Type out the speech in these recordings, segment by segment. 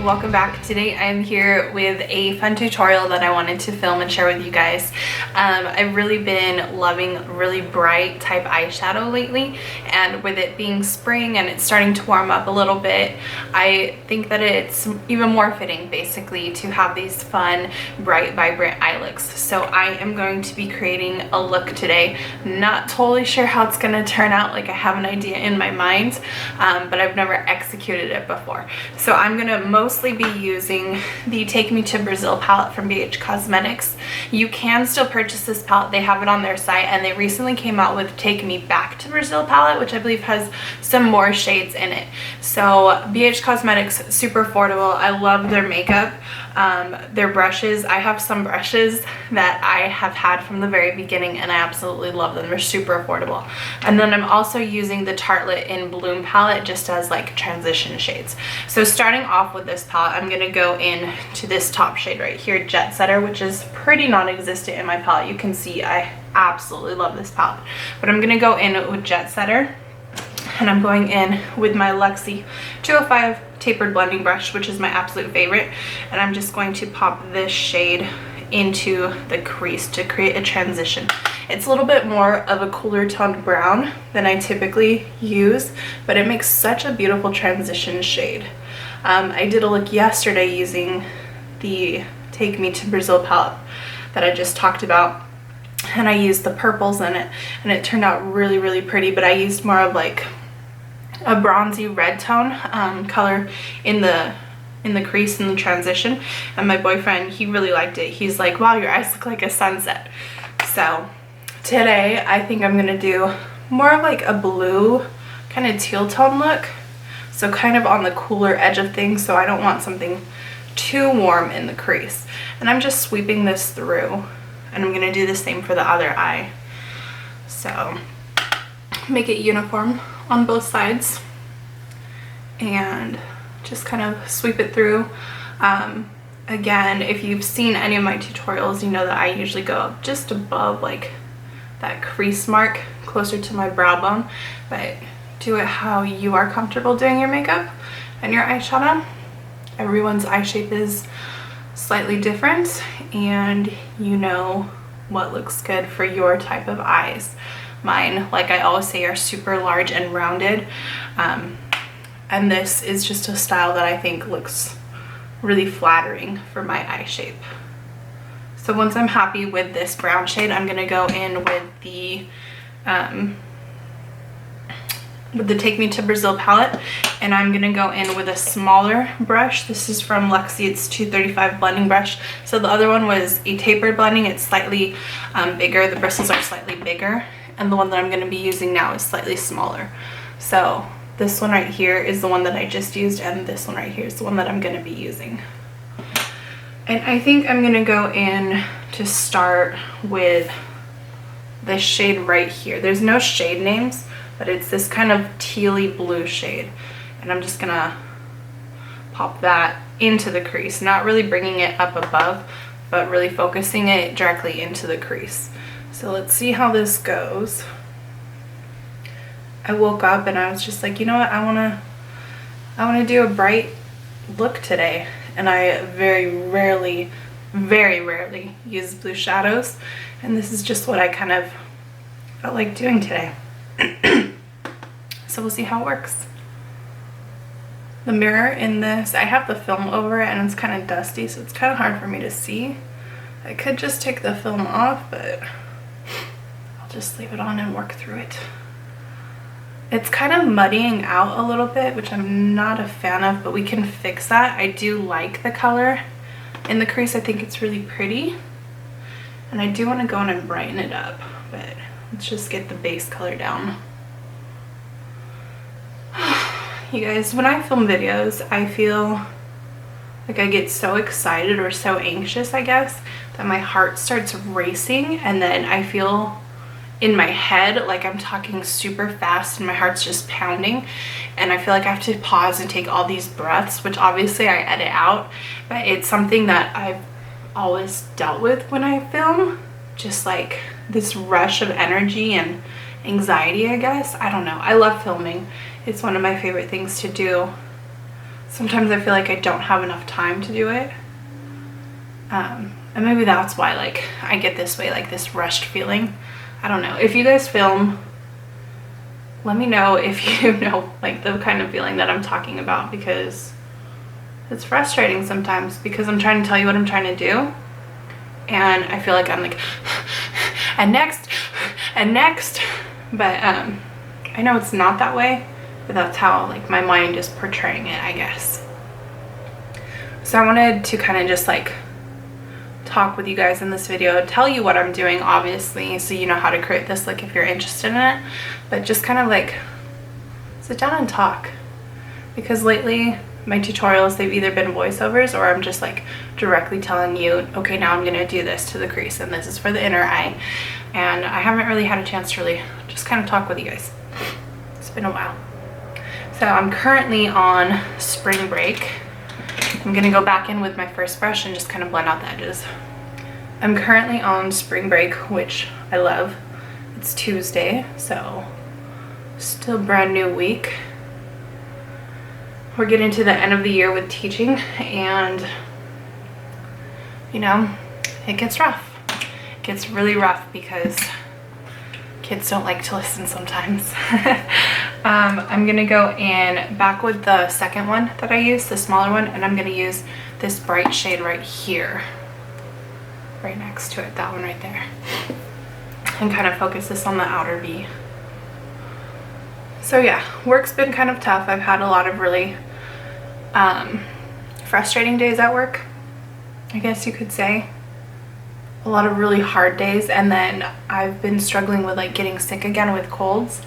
welcome back. Today I'm here with a fun tutorial that I wanted to film and share with you guys. I've really been loving really bright type eyeshadow lately, and with it being spring and it's starting to warm up a little bit, I think that it's even more fitting basically to have these fun bright vibrant eye looks. So I am going to be creating a look today. Not totally sure how it's going to turn out, like I have an idea in my mind, but I've never executed it before. So I'm going to mostly be using the Take Me to Brazil palette from BH Cosmetics. You can still purchase this palette. They have it on their site, and they recently came out with Take Me Back to Brazil palette, which I believe has some more shades in it. So BH Cosmetics, super affordable. I love their makeup. Their brushes, I have some brushes that I have had from the very beginning and I absolutely love them. They're super affordable. And then I'm also using the Tartelette in Bloom palette just as like transition shades. So starting off with this palette, I'm going to go in to this top shade right here, Jet Setter, which is pretty non-existent in my palette. You can see I absolutely love this palette. But I'm going to go in with Jet Setter, and I'm going in with my Luxie 205 tapered blending brush, which is my absolute favorite, and I'm just going to pop this shade into the crease to create a transition. It's a little bit more of a cooler toned brown than I typically use, but it makes such a beautiful transition shade. I did a look yesterday using the Take Me to Brazil palette that I just talked about, and I used the purples in it, and it turned out really pretty, but I used more of like a bronzy red tone color in the crease in the transition, and my boyfriend, he really liked it. He's like, wow, your eyes look like a sunset. So today I think I'm gonna do more of like a blue kind of teal tone look, so kind of on the cooler edge of things, so I don't want something too warm in the crease. And I'm just sweeping this through, and I'm gonna do the same for the other eye, so make it uniform on both sides and just kind of sweep it through. Again, if you've seen any of my tutorials, you know that I usually go up just above like that crease mark closer to my brow bone, but do it how you are comfortable doing your makeup and your eyeshadow. Everyone's eye shape is slightly different, and you know what looks good for your type of eyes. Mine, like I always say, are super large and rounded, and this is just a style that I think looks really flattering for my eye shape. So once I'm happy with this brown shade, I'm gonna go in with the Take Me to Brazil palette, and I'm gonna go in with a smaller brush. This is from Luxie, it's 235 blending brush. So the other one was a tapered blending, it's slightly bigger, the bristles are slightly bigger, and the one that I'm gonna be using now is slightly smaller. So this one right here is the one that I just used, and this one right here is the one that I'm gonna be using. And I think I'm gonna go in to start with this shade right here. There's no shade names, but it's this kind of tealy blue shade, and I'm just gonna pop that into the crease, not really bringing it up above, but really focusing it directly into the crease. So let's see how this goes. I woke up and I was just like, you know what, I wanna do a bright look today, and I very rarely use blue shadows, and this is just what I kind of felt like doing today. So we'll see how it works. The mirror in this, I have the film over it and it's kind of dusty, so it's kind of hard for me to see. I could just take the film off, but I'll just leave it on and work through it. It's kind of muddying out a little bit, which I'm not a fan of, but we can fix that. I do like the color in the crease. I think it's really pretty, and I do want to go in and brighten it up, but let's just get the base color down. You guys, when I film videos, I feel like I get so excited or so anxious, I guess, that my heart starts racing, and then I feel in my head like I'm talking super fast and my heart's just pounding, and I feel like I have to pause and take all these breaths, which obviously I edit out, but it's something that I've always dealt with when I film, just like this rush of energy and anxiety, I guess. I don't know. I love filming. It's one of my favorite things to do. sometimes I feel like I don't have enough time to do it. And maybe that's why like I get this way, like this rushed feeling. I don't know. If you guys film, let me know if you know like the kind of feeling that I'm talking about, because it's frustrating sometimes because I'm trying to tell you what I'm trying to do and I feel like I'm like and next, but I know it's not that way, but that's how like my mind is portraying it, I guess. So I wanted to kind of just like talk with you guys in this video, tell you what I'm doing obviously, so you know how to create this look if you're interested in it, but just kind of like sit down and talk, because lately my tutorials, they've either been voiceovers or I'm just like directly telling you, okay, now I'm gonna do this to the crease and this is for the inner eye, and I haven't really had a chance to really just kind of talk with you guys. It's been a while. So I'm currently on spring break. I'm gonna go back in with my first brush and just kind of blend out the edges. I'm currently on spring break, which I love. It's Tuesday, so still brand new week. We're getting to the end of the year with teaching, and you know, it gets rough. It gets really rough because kids don't like to listen sometimes. I'm gonna go in back with the second one that I used, the smaller one, and I'm gonna use this bright shade right here, right next to it, that one right there, and kind of focus this on the outer V. So yeah, work's been kind of tough. I've had a lot of really frustrating days at work, I guess you could say. A lot of really hard days, and then I've been struggling with like getting sick again with colds.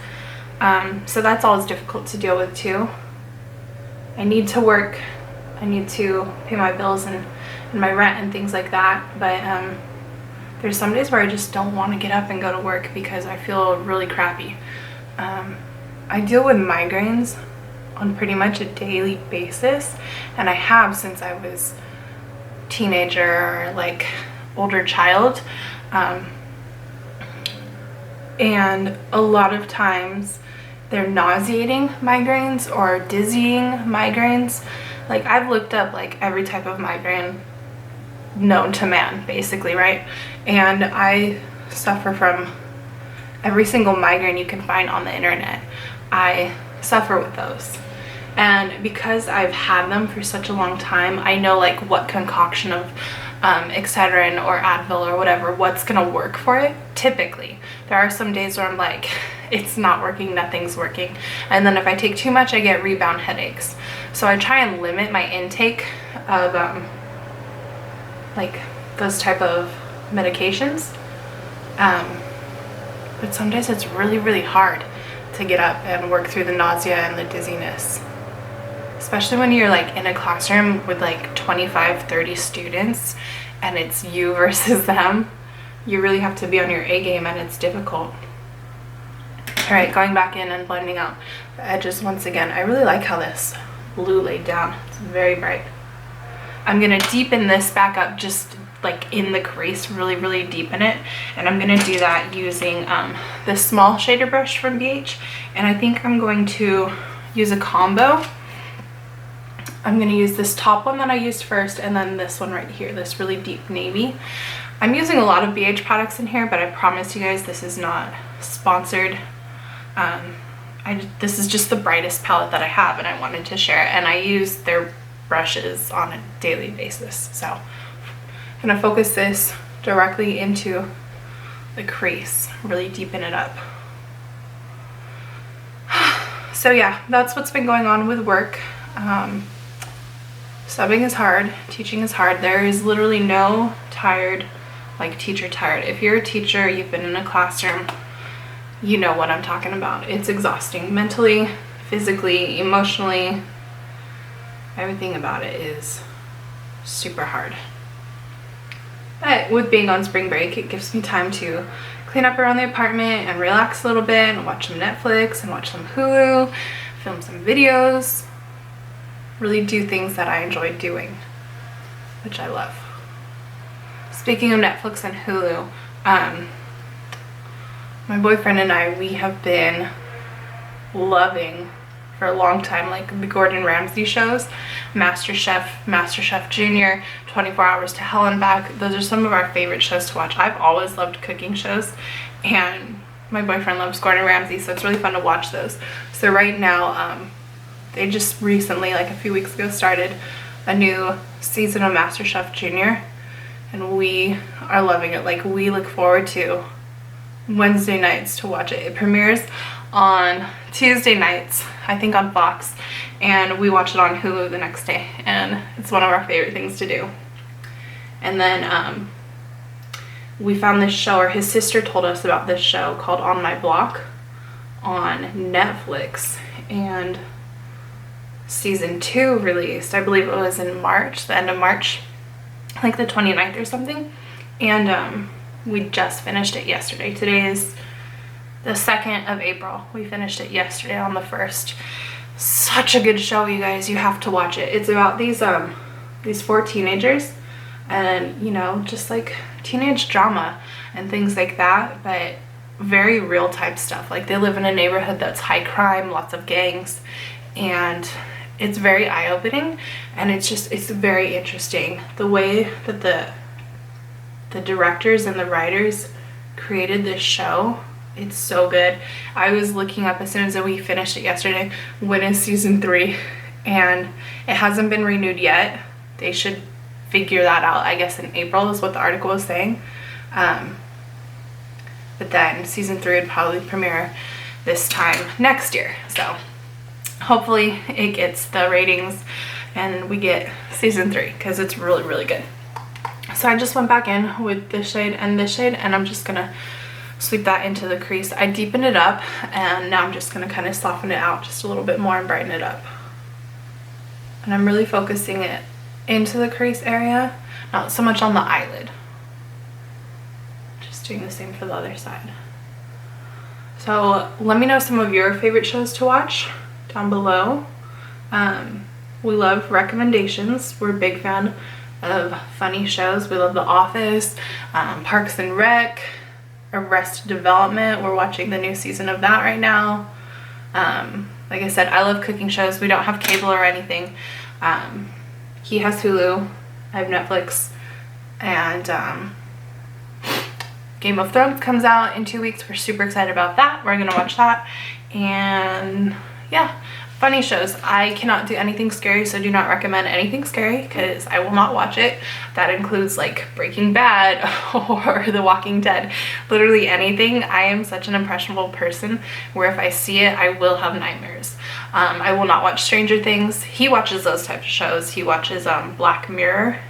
So that's always difficult to deal with too. I need to work, I need to pay my bills and my rent and things like that, but there's some days where I just don't want to get up and go to work because I feel really crappy. I deal with migraines on pretty much a daily basis, and I have since I was teenager or like older child, and a lot of times they're nauseating migraines or dizzying migraines. Like I've looked up like every type of migraine known to man basically, right? And I suffer from every single migraine you can find on the internet. I suffer with those, and because I've had them for such a long time, I know like what concoction of Excedrin or Advil or whatever, what's gonna work for it. Typically there are some days where I'm like, it's not working, nothing's working, and then if I take too much I get rebound headaches. So I try and limit my intake of like those type of medications, but some days it's really hard to get up and work through the nausea and the dizziness, especially when you're like in a classroom with like 25-30 students and it's you versus them. You really have to be on your A game, and it's difficult. All right, going back in and blending out the edges once again. I really like how this blue laid down. It's very bright. I'm gonna deepen this back up, just like in the crease, really deepen it, and I'm gonna do that using this small shader brush from BH, and I think I'm going to use a combo. I'm gonna use this top one that I used first, and then this one right here, this really deep navy. I'm using a lot of BH products in here, but I promise you guys this is not sponsored. This is just the brightest palette that I have, and I wanted to share it, and I use their brushes on a daily basis. So I'm gonna focus this directly into the crease, really deepen it up. So yeah, that's what's been going on with work. Subbing is hard, teaching is hard. There is literally no tired, like teacher tired. If you're a teacher, you've been in a classroom, you know what I'm talking about. It's exhausting mentally, physically, emotionally. Everything about it is super hard. But with being on spring break, it gives me time to clean up around the apartment and relax a little bit and watch some Netflix and watch some Hulu, film some videos, really do things that I enjoy doing, which I love. Speaking of Netflix and Hulu, my boyfriend and I, we have been loving for a long time, like the Gordon Ramsay shows, MasterChef Junior, 24 Hours to Hell and Back. Those are some of our favorite shows to watch. I've always loved cooking shows, and my boyfriend loves Gordon Ramsay, so it's really fun to watch those. So right now, they just recently, like a few weeks ago, started a new season of MasterChef Junior, and we are loving it. Like, we look forward to Wednesday nights to watch it. It premieres on Tuesday nights, I think on Fox, and we watch it on Hulu the next day, and it's one of our favorite things to do. And then we found this show, or his sister told us about this show called On My Block on Netflix, and season 2 released, I believe it was in March, the end of March, like the 29th or something, and we just finished it yesterday. Today is the 2nd of April. We finished it yesterday on the 1st. Such a good show, you guys. You have to watch it. It's about these 4 teenagers, and you know, just like teenage drama and things like that, but very real type stuff. Like, they live in a neighborhood that's high crime, lots of gangs, and it's very eye-opening, and it's very interesting the way that the directors and the writers created this show. It's so good. I was looking up as soon as we finished it yesterday, when is season 3, and it hasn't been renewed yet. They should figure that out, I guess, in April is what the article was saying. But then season 3 would probably premiere this time next year. So hopefully it gets the ratings and we get season 3, because it's really, really good. So I just went back in with this shade and this shade, and I'm just gonna sweep that into the crease. I deepened it up, and now I'm just gonna kind of soften it out just a little bit more and brighten it up. And I'm really focusing it into the crease area, not so much on the eyelid. Just doing the same for the other side. So let me know some of your favorite shows to watch down below. We love recommendations. We're a big fan of funny shows. We love The Office, Parks and Rec, Arrested Development. We're watching the new season of that right now. Like I said, I love cooking shows. We don't have cable or anything. He has Hulu, I have Netflix, and Game of Thrones comes out in 2 weeks. We're super excited about that. We're gonna watch that. And yeah, funny shows. I cannot do anything scary, so do not recommend anything scary, because I will not watch it. That includes like Breaking Bad or The Walking Dead. Literally anything. I am such an impressionable person where if I see it, I will have nightmares. I will not watch Stranger Things. He watches those types of shows. He watches Black Mirror.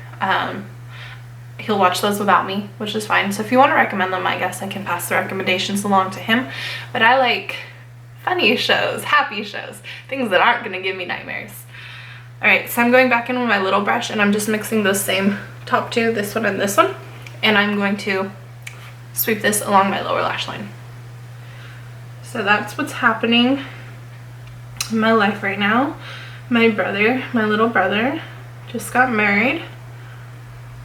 He'll watch those without me, which is fine. So if you want to recommend them, I guess I can pass the recommendations along to him. But I like funny shows, happy shows, things that aren't gonna give me nightmares. All right, so I'm going back in with my little brush, and I'm just mixing those same top 2, this one and this one, and I'm going to sweep this along my lower lash line. So that's what's happening in my life right now. My little brother just got married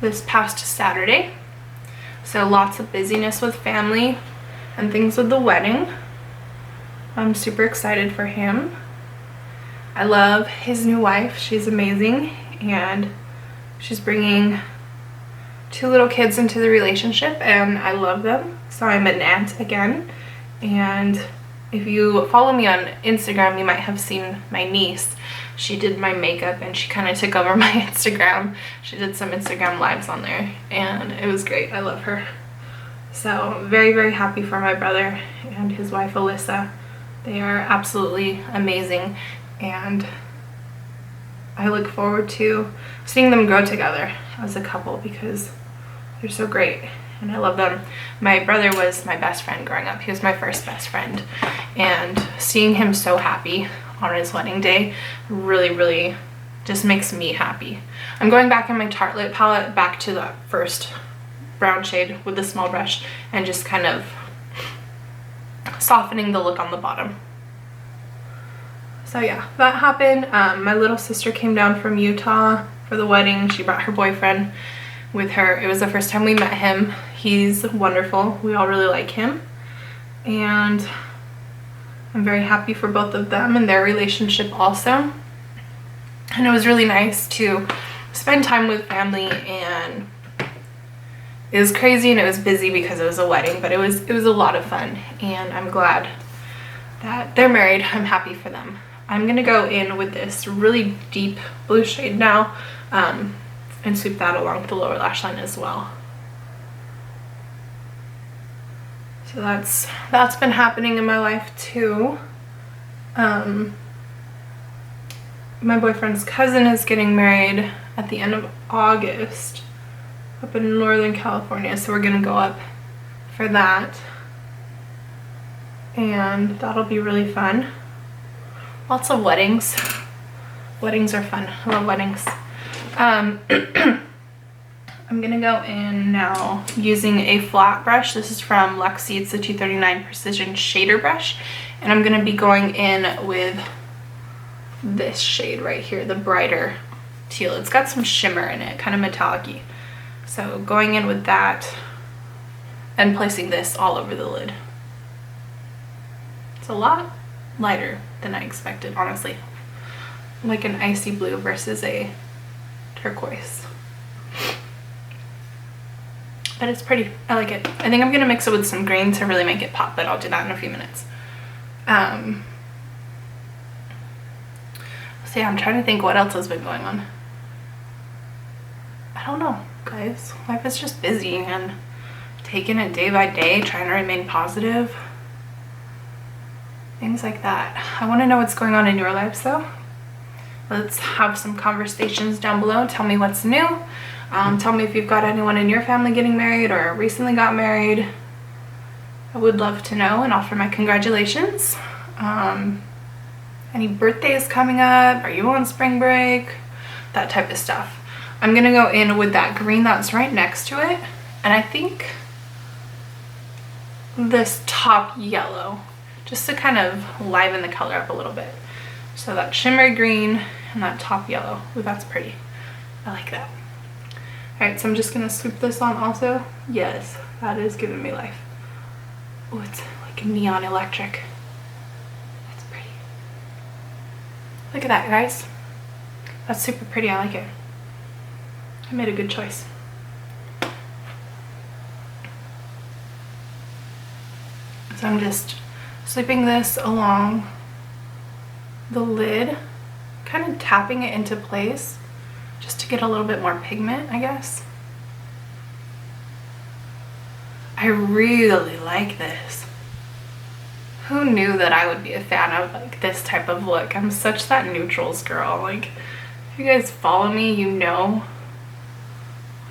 this past Saturday, so lots of busyness with family and things with the wedding. I'm super excited for him. I love his new wife. She's amazing, and she's bringing 2 little kids into the relationship, and I love them. So I'm an aunt again, and if you follow me on Instagram, you might have seen my niece. She did my makeup, and she kind of took over my Instagram. She did some Instagram lives on there, and it was great. I love her. So very, very happy for my brother and his wife Alyssa. They are absolutely amazing, and I look forward to seeing them grow together as a couple, because they're so great and I love them. My brother was my best friend growing up. He was my first best friend, and seeing him so happy on his wedding day really, really just makes me happy. I'm going back in my Tartelette palette back to the first brown shade with the small brush, and just kind of softening the look on the bottom. So yeah, that happened. My little sister came down from Utah for the wedding. She brought her boyfriend with her. It was the first time we met him. He's wonderful. We all really like him. And I'm very happy for both of them and their relationship also. And it was really nice to spend time with family, and it was crazy and it was busy because it was a wedding, but it was a lot of fun, and I'm glad that they're married. I'm happy for them. I'm gonna go in with this really deep blue shade now, and sweep that along the lower lash line as well. So that's been happening in my life too. My boyfriend's cousin is getting married at the end of August up in Northern California, so we're gonna go up for that, and that'll be really fun. Lots of weddings. Weddings are fun. I love weddings. I'm gonna go in now using a flat brush. This is from Luxie. It's the 239 Precision Shader Brush, and I'm gonna be going in with this shade right here, the brighter teal. It's got some shimmer in it, kind of metallic-y. So going in with that and placing this all over the lid. It's a lot lighter than I expected, honestly. Like an icy blue versus a turquoise. But it's pretty. I like it. I think I'm gonna mix it with some green to really make it pop, but I'll do that in a few minutes. So yeah, I'm trying to think what else has been going on. I don't know, guys. Life is just busy and taking it day by day, trying to remain positive. Things like that. I want to know what's going on in your lives though. Let's have some conversations down below. Tell me what's new. Tell me if you've got anyone in your family getting married or recently got married. I would love to know and offer my congratulations. Any birthdays coming up? Are you on spring break? That type of stuff. I'm gonna go in with that green that's right next to it, and I think this top yellow, just to kind of liven the color up a little bit. So that shimmery green and that top yellow. Ooh, that's pretty. I like that. All right, so I'm just gonna swoop this on also. Yes, that is giving me life. Oh, it's like neon electric. That's pretty. Look at that, guys. That's super pretty. I like it. I made a good choice. So I'm just sweeping this along the lid, kind of tapping it into place just to get a little bit more pigment, I guess. I really like this. Who knew that I would be a fan of like this type of look? I'm such that neutrals girl. Like, if you guys follow me, you know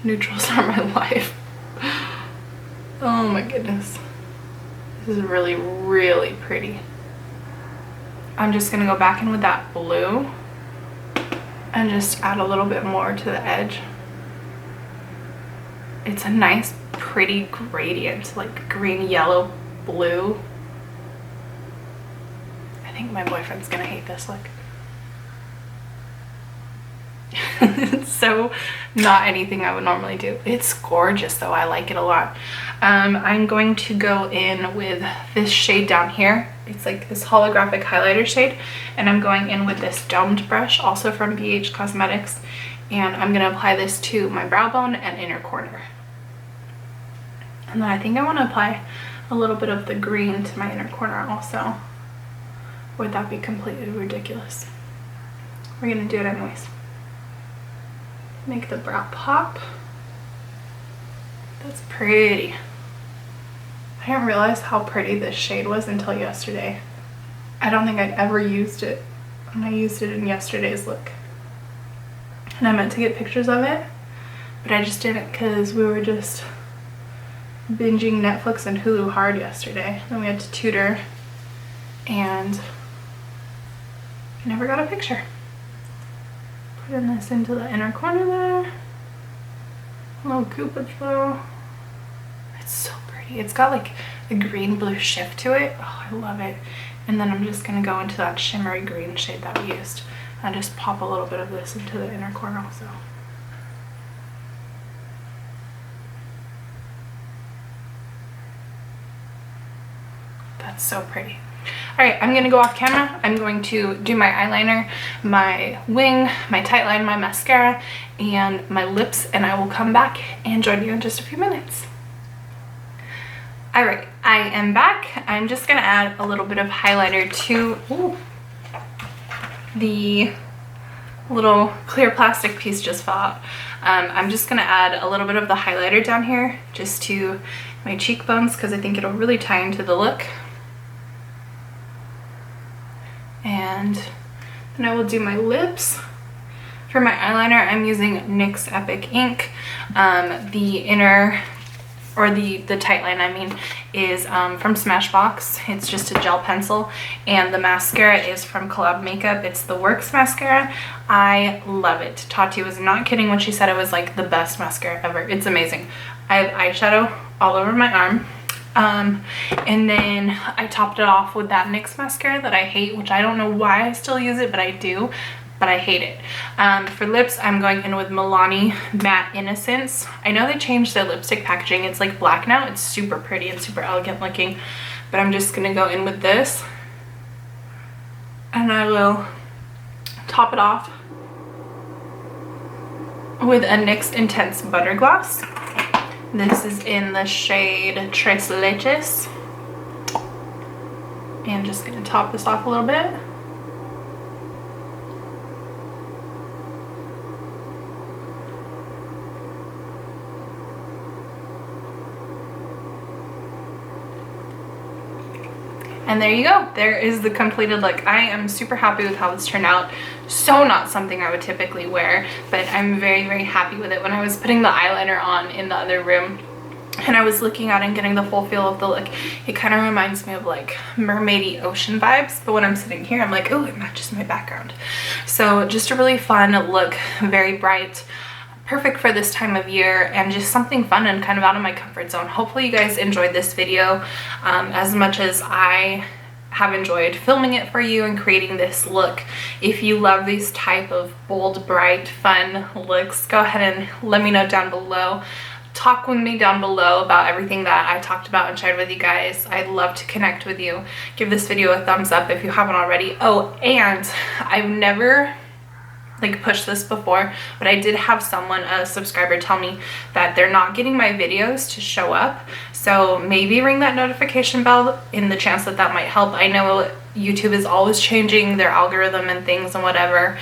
neutrals are my life. Oh my goodness. This is really, really pretty. I'm just gonna go back in with that blue and just add a little bit more to the edge. It's a nice, pretty gradient, like green, yellow, blue. I think my boyfriend's gonna hate this look. It's so not anything I would normally do. It's gorgeous though. I like it a lot. I'm going to go in with this shade down here. It's like this holographic highlighter shade, and I'm going in with this domed brush, also from BH Cosmetics, and I'm going to apply this to my brow bone and inner corner. And then I think I want to apply a little bit of the green to my inner corner also. Would that be completely ridiculous? We're going to do it anyways. Make the brow pop. That's pretty. I didn't realize how pretty this shade was until yesterday. I don't think I'd ever used it, and I used it in yesterday's look. And I meant to get pictures of it, but I just didn't because we were just binging Netflix and Hulu hard yesterday. Then we had to tutor, and I never got a picture. Putting this into the inner corner there. A little coupage though. It's so pretty. It's got like a green blue shift to it. Oh, I love it. And then I'm just gonna go into that shimmery green shade that we used and just pop a little bit of this into the inner corner also. That's so pretty. Alright, I'm gonna go off camera. I'm going to do my eyeliner, my wing, my tight line, my mascara, and my lips, and I will come back and join you in just a few minutes. Alright, I am back. I'm just gonna add a little bit of highlighter to the little clear plastic piece just fell out. I'm just gonna add a little bit of the highlighter down here just to my cheekbones because I think it'll really tie into the look. And then I will do my lips. For my eyeliner, I'm using NYX Epic ink. The inner, or the tight line I mean, is from Smashbox. It's just a gel pencil. And the mascara is from Collab Makeup. It's the Works mascara. I love it. Tati was not kidding when she said it was like the best mascara ever. It's amazing. I have eyeshadow all over my arm. And then I topped it off with that NYX mascara that I hate, which I don't know why I still use it, but I do, but I hate it. For lips, I'm going in with Milani Matte Innocence. I know they changed their lipstick packaging. It's like black now. It's super pretty and super elegant looking, but I'm just gonna go in with this, and I will top it off with a NYX Intense Butter Gloss. This is in the shade Tres Leches. And just gonna top this off a little bit. And there you go. There is the completed look. I am super happy with how this turned out. So not something I would typically wear, but I'm very, very happy with it. When I was putting the eyeliner on in the other room and I was looking at and getting the full feel of the look, it kind of reminds me of like mermaidy ocean vibes. But when I'm sitting here, I'm like, oh, it matches my background. So just a really fun look, very bright. Perfect for this time of year, and just something fun and kind of out of my comfort zone. Hopefully you guys enjoyed this video as much as I have enjoyed filming it for you and creating this look. If you love these type of bold, bright, fun looks, go ahead and let me know down below. Talk with me down below about everything that I talked about and shared with you guys. I'd love to connect with you. Give this video a thumbs up if you haven't already. Oh, and I've never like push this before, but I did have someone, a subscriber, tell me that they're not getting my videos to show up. So maybe ring that notification bell in the chance that that might help. I know YouTube is always changing their algorithm and things and whatever.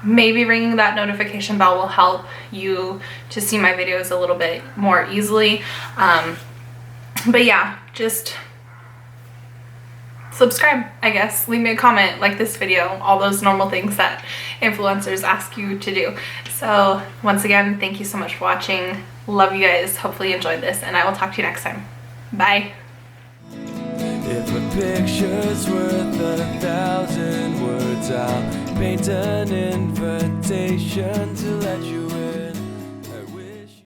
Maybe ringing that notification bell will help you to see my videos a little bit more easily. But yeah, just subscribe, I guess. Leave me a comment, like this video, all those normal things that influencers ask you to do. So once again, thank you so much for watching. Love you guys. Hopefully you enjoyed this, and I will talk to you next time. Bye. If a picture's worth 1,000 words, I'll paint an invitation to let you in.